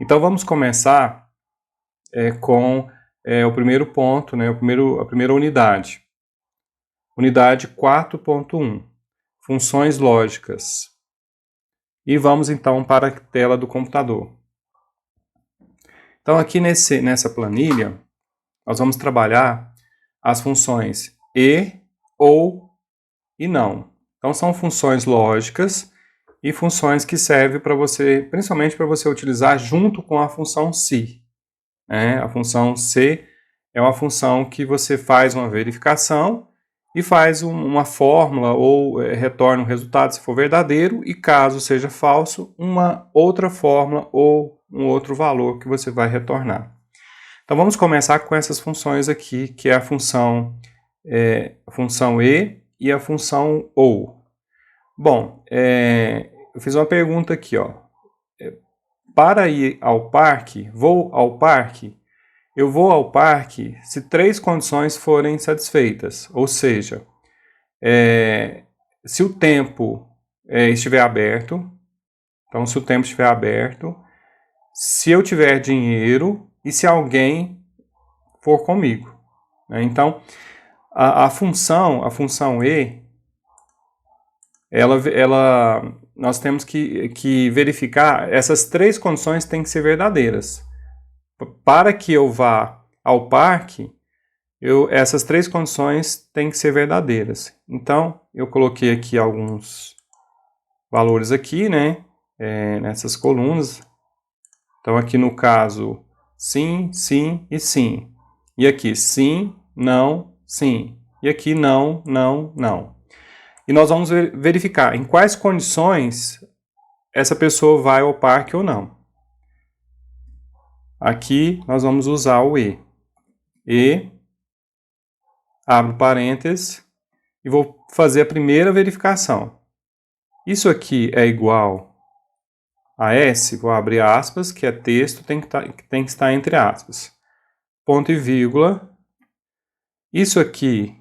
Então vamos começar com o primeiro ponto, né, a primeira unidade. Unidade 4.1, funções lógicas. E vamos então para a tela do computador. Então aqui nessa planilha, nós vamos trabalhar as funções e, ou e não. Então são funções lógicas e funções que servem para você, principalmente para você utilizar junto com a função se. A função se é uma função que você faz uma verificação e faz uma fórmula ou retorna um resultado se for verdadeiro e caso seja falso, uma outra fórmula ou um outro valor que você vai retornar. Então vamos começar com essas funções aqui, que é a função e a função ou. Bom, eu fiz uma pergunta aqui, ó. Para ir ao parque, vou ao parque. Eu vou ao parque se 3 condições forem satisfeitas, ou seja, se o tempo estiver aberto, então se o tempo estiver aberto, se eu tiver dinheiro e se alguém for comigo. Então, a função e, nós temos que verificar, essas 3 condições têm que ser verdadeiras. Para que eu vá ao parque, essas 3 condições têm que ser verdadeiras. Então, eu coloquei aqui alguns valores aqui, né, nessas colunas. Então, aqui no caso, sim, sim e sim. E aqui, sim, não, sim. E aqui, não, não, não. E nós vamos verificar em quais condições essa pessoa vai ao parque ou não. Aqui, nós vamos usar o e. E, abro parênteses, e vou fazer a primeira verificação. Isso aqui é igual a S, vou abrir aspas, que é texto, tem que estar entre aspas. Ponto e vírgula. Isso aqui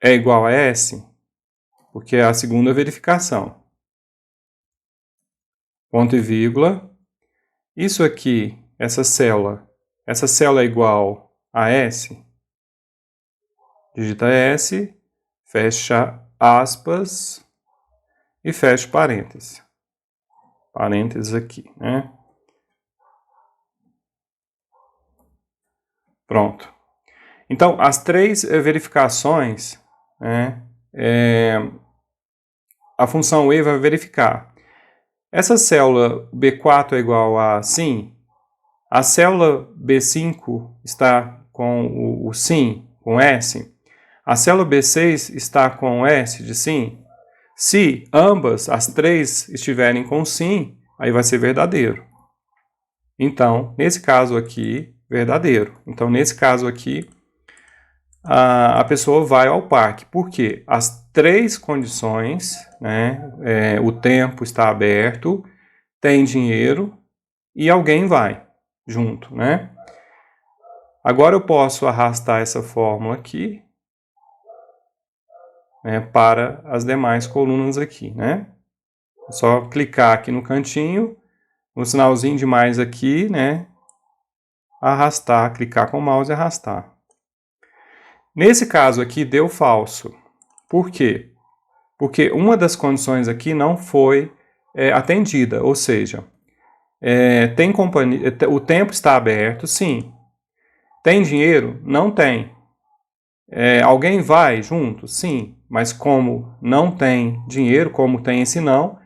é igual a S, porque é a segunda verificação. Ponto e vírgula. Isso aqui, essa célula é igual a S. Digita S, fecha aspas e fecha parênteses. Parênteses aqui, né? Pronto. Então, as 3 verificações, a função e vai verificar. Essa célula B4 é igual a sim, a célula B5 está com o sim, com S, a célula B6 está com S de sim. Se ambas, as 3, estiverem com sim, aí vai ser verdadeiro. Então, nesse caso aqui, verdadeiro. Então, nesse caso aqui, a pessoa vai ao parque. Por quê? As 3 condições, o tempo está aberto, tem dinheiro e alguém vai junto, né? Agora eu posso arrastar essa fórmula aqui, para as demais colunas aqui, né? É só clicar aqui no cantinho, no sinalzinho de mais aqui, né? Arrastar, clicar com o mouse e arrastar. Nesse caso aqui deu falso. Por quê? Porque uma das condições aqui não foi atendida, ou seja, tem companhia, o tempo está aberto, sim. Tem dinheiro? Não tem. Alguém vai junto? Sim. Mas como não tem dinheiro, como tem esse não,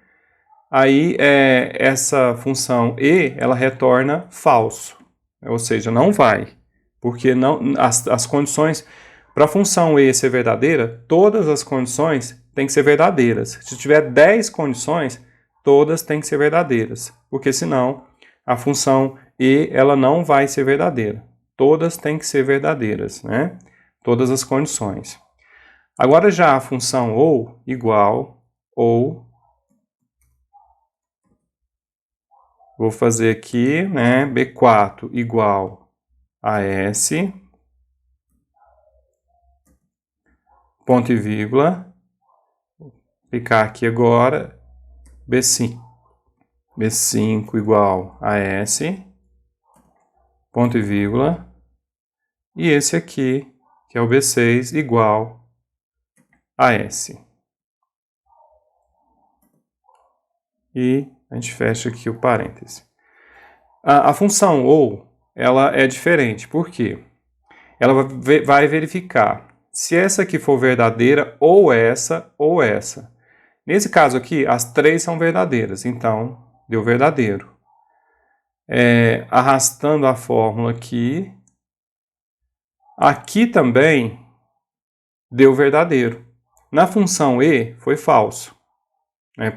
aí essa função e, ela retorna falso. Ou seja, não vai. Porque não, as condições, para a função e ser verdadeira, todas as condições têm que ser verdadeiras. Se tiver 10 condições, todas têm que ser verdadeiras. Porque senão, a função e, ela não vai ser verdadeira. Todas têm que ser verdadeiras, né? Todas as condições. Agora já a função ou, igual, ou, vou fazer aqui, né, B4 igual a S, ponto e vírgula, vou clicar aqui agora, B5. B5 igual a S, ponto e vírgula, e esse aqui, que é o B6, igual a S. E a gente fecha aqui o parêntese. A função OU, ela é diferente, por quê? Ela vai verificar se essa aqui for verdadeira, ou essa, ou essa. Nesse caso aqui, as três são verdadeiras, então deu verdadeiro. Arrastando a fórmula aqui, aqui também deu verdadeiro. Na função E, foi falso.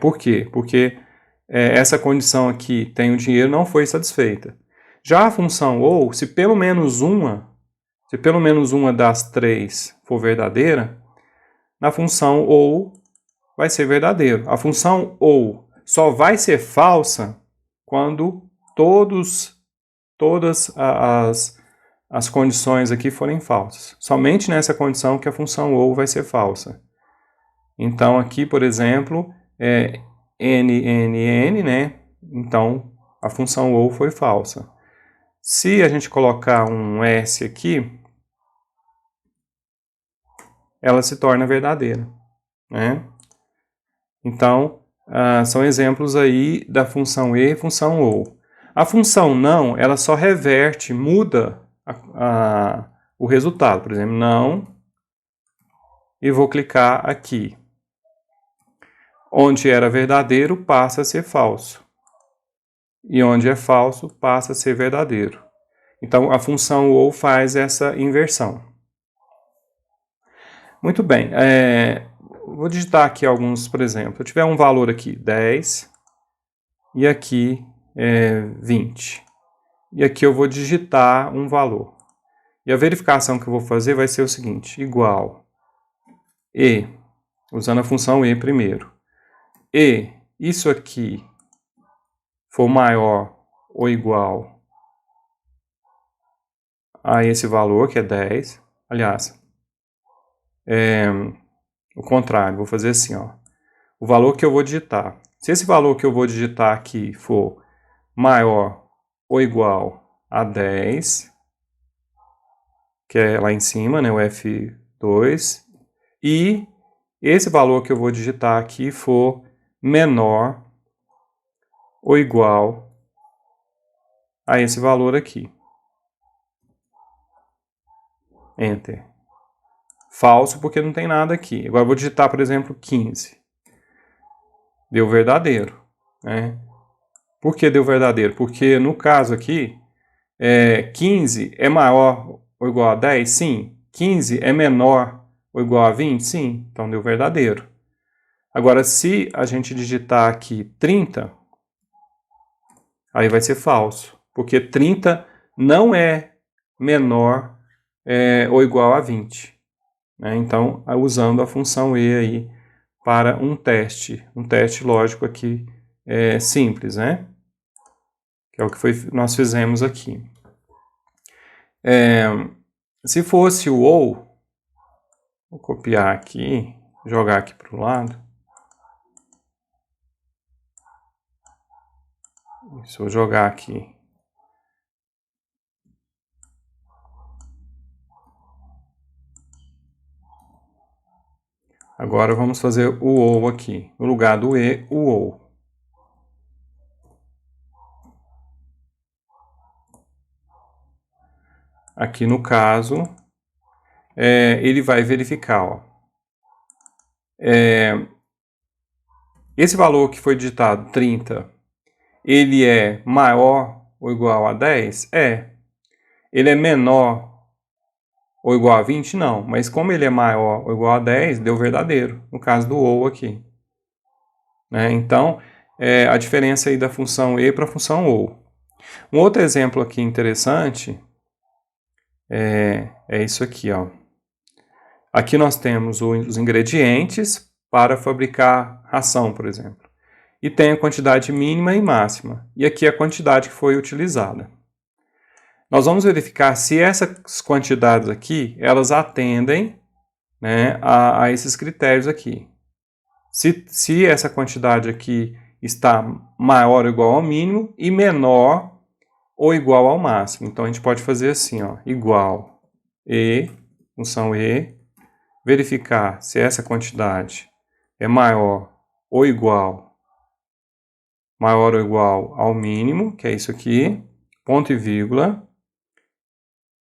Por quê? Porque essa condição aqui, tem o dinheiro, não foi satisfeita. Já a função OU, se pelo menos uma das três for verdadeira, na função OU vai ser verdadeiro. A função OU só vai ser falsa quando todas as condições aqui forem falsas. Somente nessa condição que a função OU vai ser falsa. Então aqui, por exemplo, n, né? Então a função OU foi falsa. Se a gente colocar um S aqui, ela se torna verdadeira, né? Então, são exemplos aí da função E e função OU. A função não, ela só reverte, muda o resultado. Por exemplo, não, e vou clicar aqui. Onde era verdadeiro, passa a ser falso. E onde é falso, passa a ser verdadeiro. Então, a função OU faz essa inversão. Muito bem. Vou digitar aqui alguns, por exemplo. Eu tiver um valor aqui, 10, e aqui 20. E aqui eu vou digitar um valor. E a verificação que eu vou fazer vai ser o seguinte, igual E, usando a função E primeiro. E, isso aqui for maior ou igual a esse valor, que é 10. Aliás, o contrário, vou fazer assim, ó. O valor que eu vou digitar. Se esse valor que eu vou digitar aqui for maior ou igual a 10, que é lá em cima, né, o F2, e esse valor que eu vou digitar aqui for menor ou igual a esse valor aqui. Enter. Falso porque não tem nada aqui. Agora eu vou digitar, por exemplo, 15. Deu verdadeiro, né? Por que deu verdadeiro? Porque no caso aqui, 15 é maior ou igual a 10? Sim. 15 é menor ou igual a 20? Sim. Então deu verdadeiro. Agora, se a gente digitar aqui 30, aí vai ser falso. Porque 30 não é menor ou igual a 20. Né? Então, usando a função E aí para um teste lógico aqui simples, né? Que é o que nós fizemos aqui. Se fosse o OU, vou copiar aqui, jogar aqui para o lado. Isso, vou jogar aqui. Agora vamos fazer o OU aqui. No lugar do E, o OU. Aqui no caso, ele vai verificar. Ó. Esse valor que foi digitado, 30, ele é maior ou igual a 10? Ele é menor ou igual a 20? Não. Mas como ele é maior ou igual a 10, deu verdadeiro. No caso do OU aqui. Né? Então, a diferença aí da função E para a função OU. Um outro exemplo aqui interessante é isso aqui, ó. Aqui nós temos os ingredientes para fabricar ração, por exemplo. E tem a quantidade mínima e máxima. E aqui a quantidade que foi utilizada. Nós vamos verificar se essas quantidades aqui, elas atendem, né, a esses critérios aqui. Se essa quantidade aqui está maior ou igual ao mínimo e menor ou igual ao máximo. Então, a gente pode fazer assim, ó, igual e, função e, verificar se essa quantidade é maior ou igual ao mínimo, que é isso aqui, ponto e vírgula.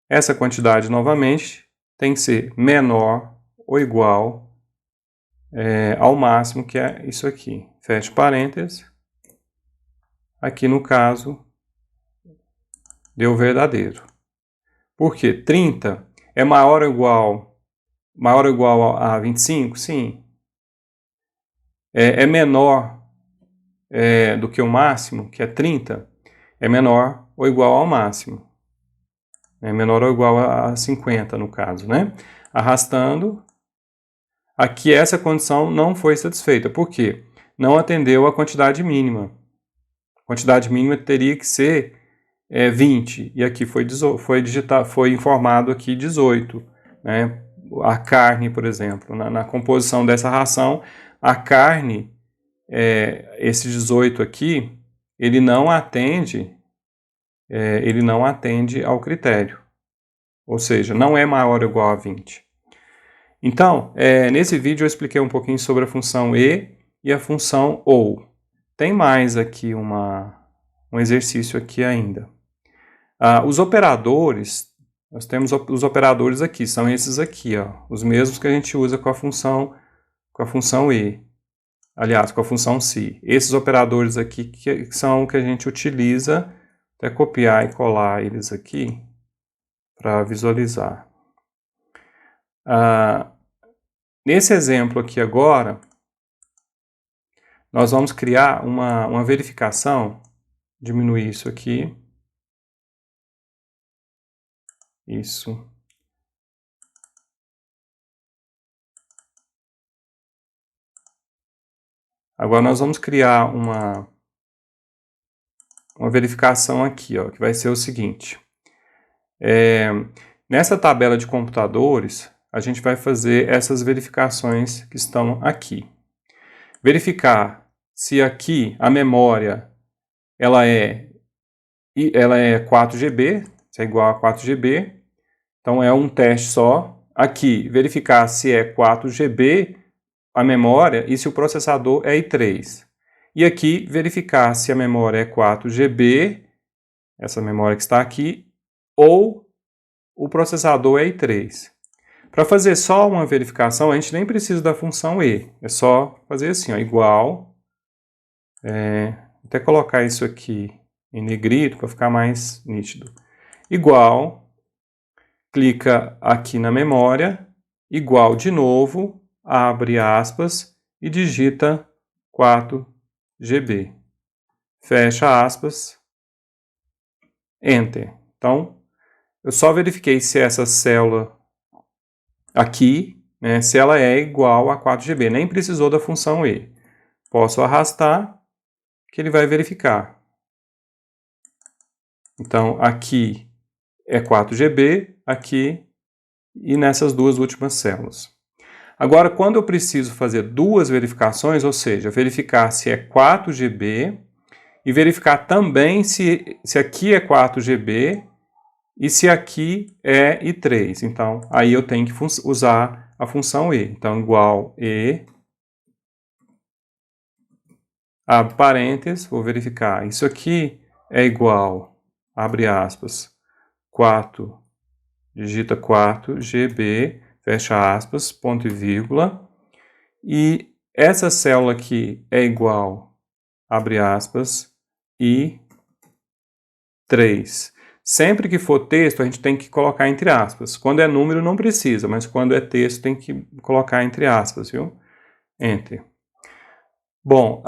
Essa quantidade, novamente, tem que ser menor ou igual ao máximo, que é isso aqui. Fecha parênteses. Aqui, no caso, deu verdadeiro. Por quê? 30 é maior ou igual a 25? Sim. É menor do que o máximo, que é 30? É menor ou igual ao máximo. É menor ou igual a 50, no caso, né? Arrastando. Aqui essa condição não foi satisfeita. Por quê? Não atendeu a quantidade mínima. A quantidade mínima teria que ser 20. E aqui foi informado aqui 18. Né? A carne, por exemplo, na composição dessa ração, a carne, esse 18 aqui, ele não atende ao critério. Ou seja, não é maior ou igual a 20. Então, nesse vídeo eu expliquei um pouquinho sobre a função e a função OU. Tem mais aqui um exercício aqui ainda. Os operadores, nós temos os operadores aqui, são esses aqui, ó, os mesmos que a gente usa com a função e. Aliás, com a função se. Esses operadores aqui que são que a gente utiliza, até copiar e colar eles aqui para visualizar. Nesse exemplo aqui agora, nós vamos criar uma verificação, diminuir isso aqui. Isso. Agora nós vamos criar uma verificação aqui, ó, que vai ser o seguinte. Nessa tabela de computadores, a gente vai fazer essas verificações que estão aqui. Verificar se aqui a memória ela é 4 GB, se é igual a 4 GB. Então é um teste só. Aqui, verificar se é 4 GB a memória e se o processador é i3. E aqui, verificar se a memória é 4 GB, essa memória que está aqui, ou o processador é i3. Para fazer só uma verificação, a gente nem precisa da função e. É só fazer assim, ó, igual. Até colocar isso aqui em negrito para ficar mais nítido. Igual. Clica aqui na memória. Igual de novo. Abre aspas e digita 4 GB. Fecha aspas. Enter. Então, eu só verifiquei se essa célula aqui, né, se ela é igual a 4 GB. Nem precisou da função e. Posso arrastar, que ele vai verificar. Então, aqui é 4 GB, aqui e nessas duas últimas células. Agora, quando eu preciso fazer duas verificações, ou seja, verificar se é 4 GB e verificar também se aqui é 4 GB e se aqui é i3. Então, aí eu tenho que usar a função e. Então, igual e, abre parênteses, vou verificar. Isso aqui é igual, abre aspas, 4, digita 4 GB, fecha aspas, ponto e vírgula. E essa célula aqui é igual, abre aspas, e 3. Sempre que for texto, a gente tem que colocar entre aspas. Quando é número, não precisa, mas quando é texto, tem que colocar entre aspas, viu? Enter. Bom,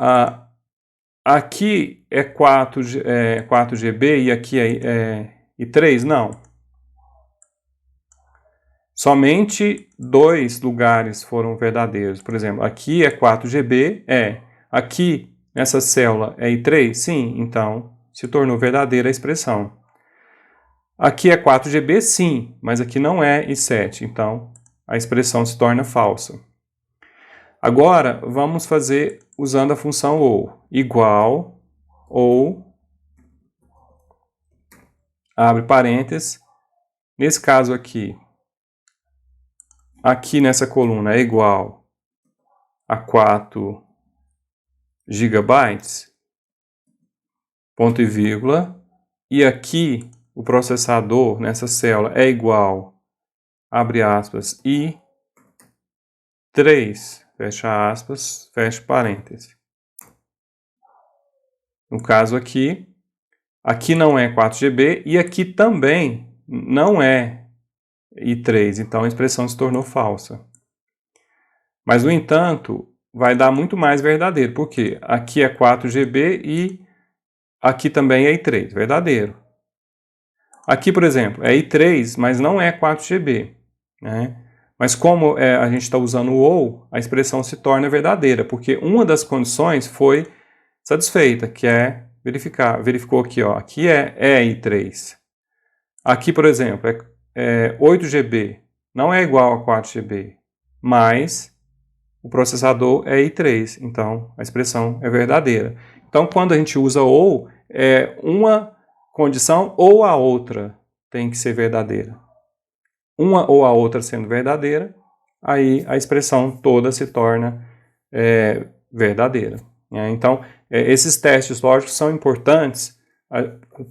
aqui é 4 GB e aqui é 3? Não. Somente 2 lugares foram verdadeiros. Por exemplo, aqui é 4 GB, aqui nessa célula é i3? Sim, então se tornou verdadeira a expressão. Aqui é 4 GB? Sim, mas aqui não é i7, então a expressão se torna falsa. Agora, vamos fazer usando a função ou, igual, ou, abre parênteses, nesse caso aqui nessa coluna é igual a 4 gigabytes, ponto e vírgula, e aqui o processador nessa célula é igual, abre aspas, e 3, fecha aspas, fecha parêntese. No caso aqui não é 4 GB e aqui também não é i3, então a expressão se tornou falsa. Mas, no entanto, vai dar muito mais verdadeiro, porque aqui é 4 GB e aqui também é i3, verdadeiro. Aqui, por exemplo, é i3, mas não é 4 GB, né? Mas como a gente está usando o ou, a expressão se torna verdadeira, porque uma das condições foi satisfeita, que é verificou aqui, ó, aqui é i3. Aqui, por exemplo, é 8 GB, não é igual a 4 GB, mas o processador é i3, então a expressão é verdadeira. Então, quando a gente usa ou, uma condição ou a outra tem que ser verdadeira. Uma ou a outra sendo verdadeira, aí a expressão toda se torna verdadeira. Então, esses testes lógicos são importantes,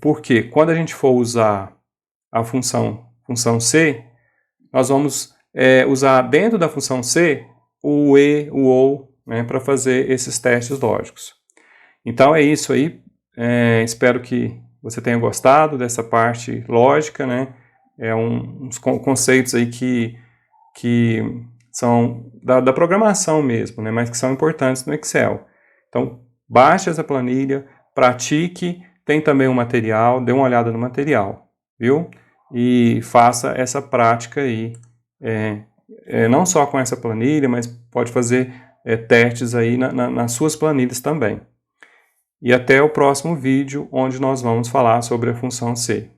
porque quando a gente for usar a função C, nós vamos usar dentro da função C o e, o ou, né, para fazer esses testes lógicos. Então é isso aí, espero que você tenha gostado dessa parte lógica, né? Uns conceitos aí que são da programação mesmo, né, mas que são importantes no Excel. Então, baixe essa planilha, pratique, tem também um material, dê uma olhada no material, viu? E faça essa prática aí, não só com essa planilha, mas pode fazer testes aí nas suas planilhas também. E até o próximo vídeo, onde nós vamos falar sobre a função C.